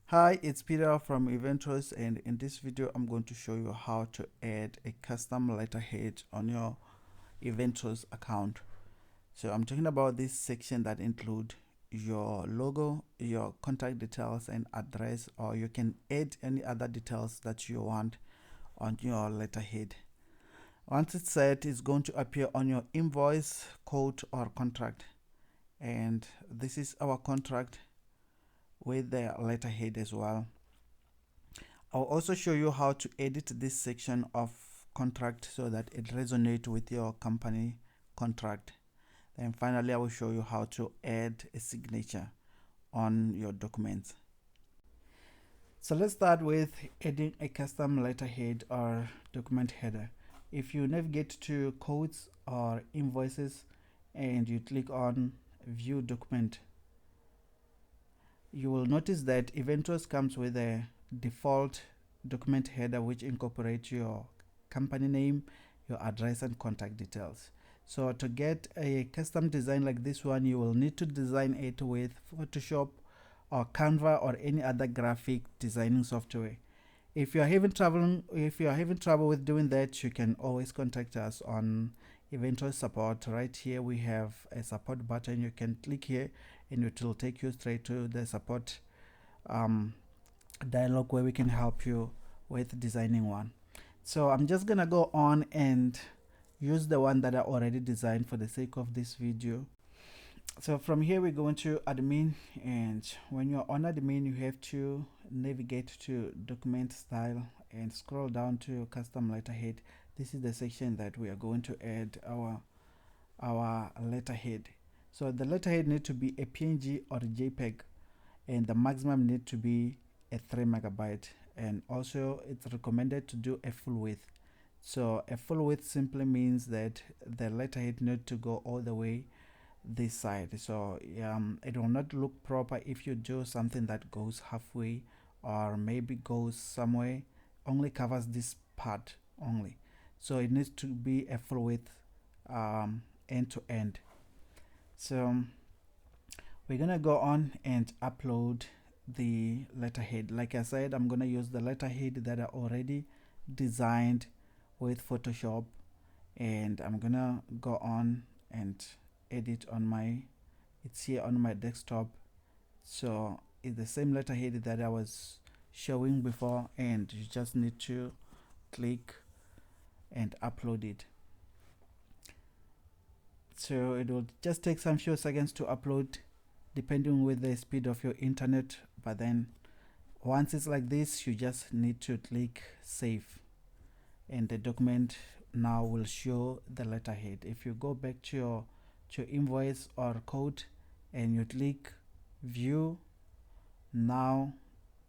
Hi, it's Peter from Eventrows, and in this video I'm going to show you how to add a custom letterhead on your Eventrows account. So I'm talking about this section that include your logo, your contact details and address, or you can add any other details that you want on your letterhead. Once it's set, it's going to appear on your invoice, quote or contract, and this is our contract with the letterhead as well. I'll also show you how to edit this section of contract so that it resonates with your company contract. Then finally, I will show you how to add a signature on your documents. So let's start with adding a custom letterhead or document header. If you navigate to codes or invoices and you click on view document, you will notice that Eventrows comes with a default document header which incorporates your company name, your address and contact details. So to get a custom design like this one, you will need to design it with Photoshop or Canva or any other graphic designing software. If you are having trouble with doing that, you can always contact us on Eventrows support. Right here we have a support button. You can click here and it will take you straight to the support dialog where we can help you with designing one. So I'm just gonna go on and use the one that I already designed for the sake of this video. So from here we go into admin, and when you're on admin you have to navigate to document style and scroll down to custom letterhead. This is the section that we are going to add our letterhead. So the letterhead need to be a PNG or a JPEG, and the maximum need to be a 3 megabyte, and also it's recommended to do a full width. So a full width simply means that the letterhead need to go all the way this side. So it will not look proper if you do something that goes halfway or maybe goes somewhere, only covers this part only. So it needs to be a full width end to end. So we're gonna go on and upload the letterhead. Like I said, I'm gonna use the letterhead that I already designed with Photoshop, and I'm gonna go on and edit on my, it's here on my desktop. So it's the same letterhead that I was showing before, and you just need to click and upload it. So it will just take some few seconds to upload depending with the speed of your internet, but then once it's like this you just need to click save and the document now will show the letterhead. If you go back to your invoice or code and you click view, now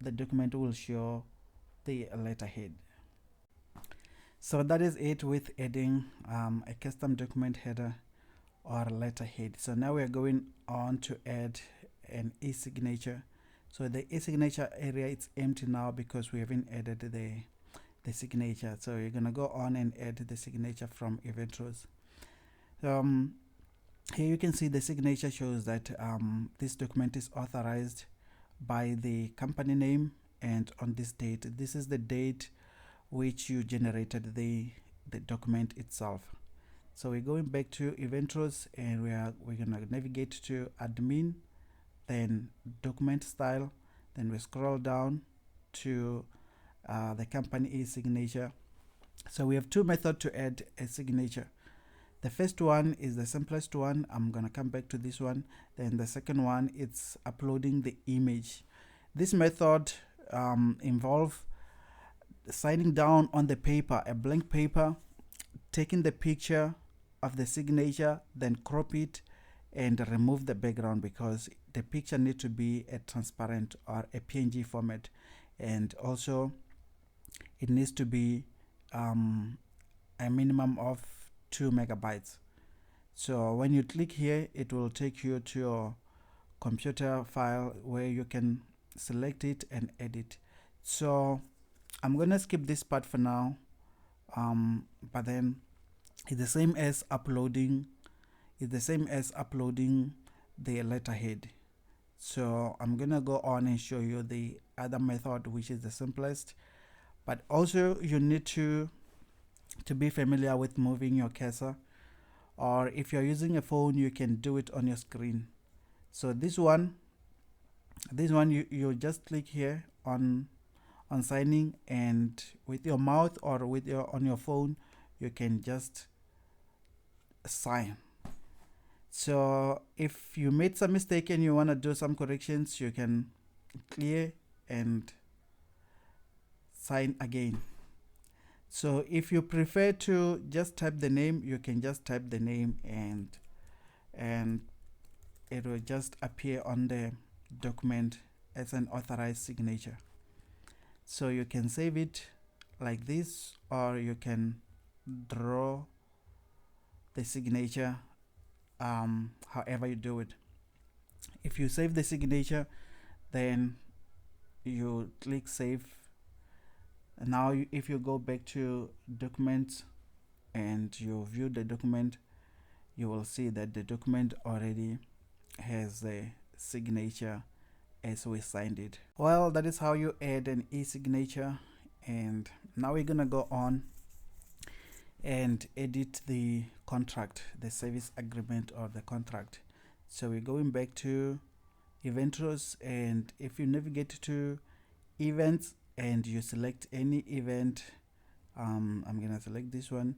the document will show the letterhead. So that is it with adding a custom document header or letterhead. So now we are going on to add an e-signature. So the e-signature area, it's empty now because we haven't added the signature. So you're gonna go on and add the signature from Eventrows. Here you can see the signature shows that this document is authorized by the company name, and on this date, this is the date which you generated the document itself. So we're going back to Eventrows, and we're gonna navigate to admin, then document style, then we scroll down to the company e-signature. So we have two methods to add a signature. The first one is the simplest one. I'm gonna come back to this one. Then the second one, it's uploading the image. This method involves signing down on the paper, a blank paper, taking the picture of the signature, then crop it and remove the background because the picture needs to be a transparent or a PNG format, and also it needs to be a minimum of 2 megabytes. So when you click here, it will take you to your computer file where you can select it and edit. So I'm gonna skip this part for now, but then it's the same as uploading the letterhead. So I'm gonna go on and show you the other method, which is the simplest, but also you need to be familiar with moving your cursor, or if you're using a phone you can do it on your screen. So this one you just click here on signing, and with your mouth or with your on your phone you can just sign. So if you made some mistake and you want to do some corrections, you can clear and sign again. So if you prefer to just type the name, you can just type the name, and it will just appear on the document as an authorized signature. So you can save it like this, or you can draw the signature however you do it. If you save the signature, then you click save. And now if you go back to documents and you view the document, you will see that the document already has the signature as we signed it. Well, that is how you add an e-signature. And now we're gonna go on and edit the contract, the service agreement or the contract. So we're going back to Eventrows, and if you navigate to events and you select any event, I'm gonna select this one,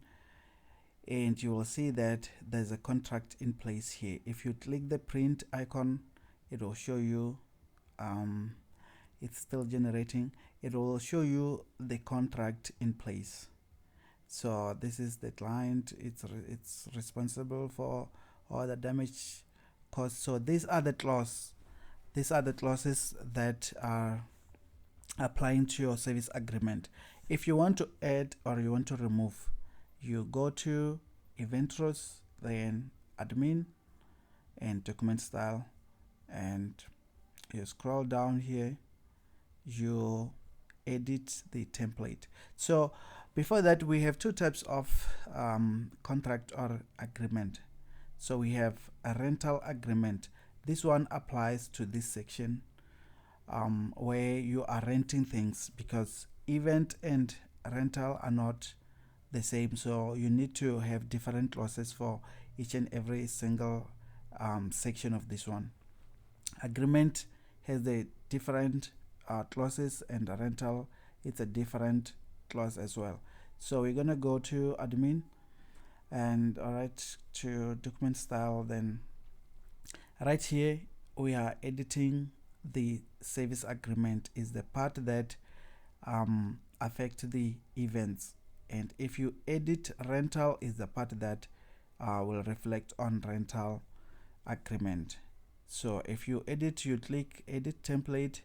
and you will see that there's a contract in place here. If you click the print icon, it will show you it's still generating. It will show you the contract in place. So this is the client. It's responsible for all the damage caused. So these are the clauses that are applying to your service agreement. If you want to add or you want to remove, you go to Eventrows, then admin and document style, and you scroll down here, you edit the template. So before that, we have two types of contract or agreement. So we have a rental agreement. This one applies to this section where you are renting things, because event and rental are not the same. So you need to have different clauses for each and every single section of this one. Agreement has the different clauses, and a rental it's a different clause as well. So we're gonna go to admin, and alright, to document style. Then right here we are editing the service agreement, is the part that affect the events, and if you edit rental, is the part that will reflect on rental agreement. So if you edit, you click edit template,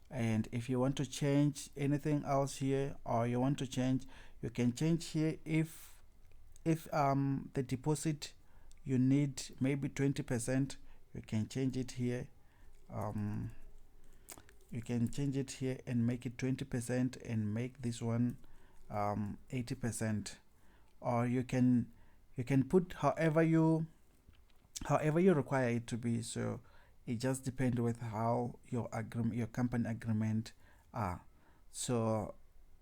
and if you want to change anything else here, or you want to change, you can change here. If the deposit you need maybe 20%, you can change it here. You can change it here and make it 20% and make this one 80%, or you can put however you require it to be. So it just depends with how your company agreement are. So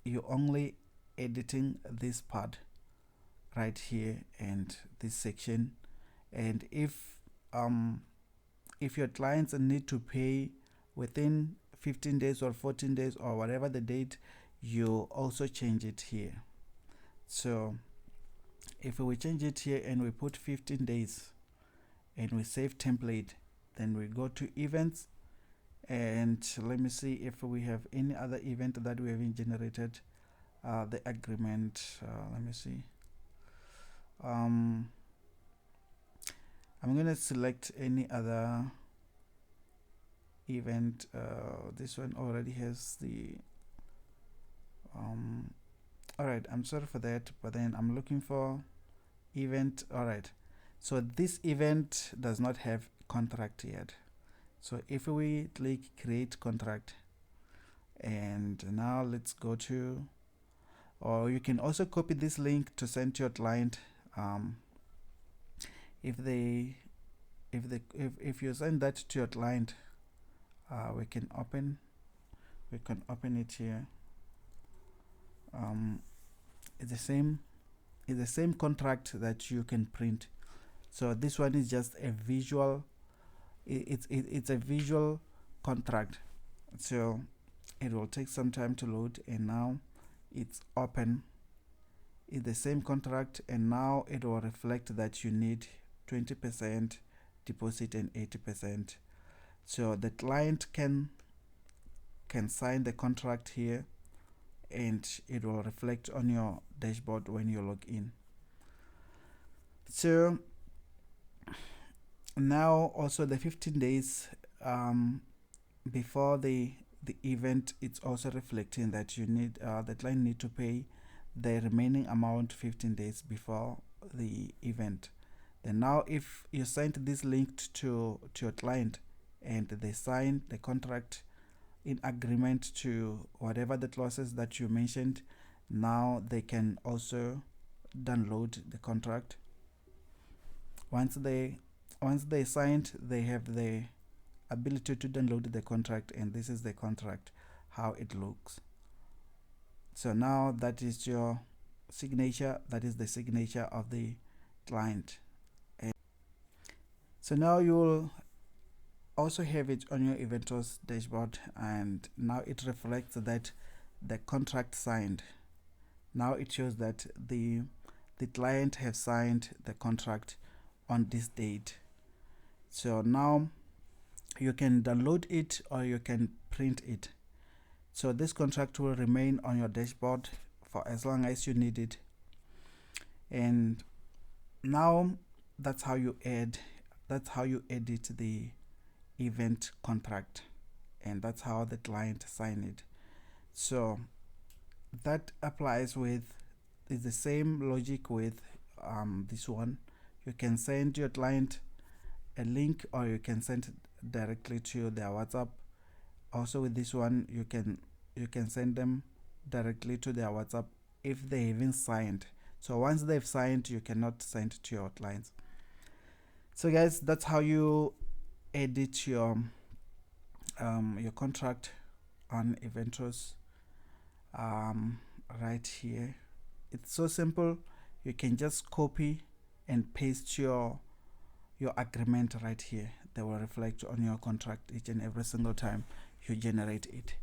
you're only editing this part right here and this section. And if your clients need to pay within 15 days or 14 days or whatever the date, you also change it here. So if we change it here and we put 15 days and we save template, then we go to events, and let me see if we have any other event that we haven't generated the agreement. Let me see. I'm gonna select any other event. This one already has the alright, I'm sorry for that, but then I'm looking for event. Alright, so this event does not have contract yet. So if we click create contract, and now let's go to, or you can also copy this link to send to your client. If you send that to your client, we can open it here. It's the same contract that you can print. So this one is just a visual, it's a visual contract. So it will take some time to load, and now it's open. It's the same contract, and now it will reflect that you need 20% deposit and 80%. So the client can sign the contract here, and it will reflect on your dashboard when you log in. So now also the 15 days before the event, it's also reflecting that you need the client need to pay the remaining amount 15 days before the event. Then now if you send this link to your client and they sign the contract in agreement to whatever the clauses that you mentioned, now they can also download the contract. Once they signed, they have the ability to download the contract, and this is the contract, how it looks. So now that is your signature, that is the signature of the client. And so now you will also have it on your Eventrows dashboard, and now it reflects that the contract signed. Now it shows that the client have signed the contract on this date. So now you can download it or you can print it. So this contract will remain on your dashboard for as long as you need it. And now that's how you edit the event contract, and that's how the client sign it. So that applies with, is the same logic with this one. You can send your client a link or you can send it directly to their WhatsApp. Also with this one, you can send them directly to their WhatsApp if they haven't signed. So once they've signed, you cannot send to your clients. So guys, that's how you edit your contract on Eventrows right here. It's so simple. You can just copy and paste your agreement right here. They will reflect on your contract each and every single time you generate it.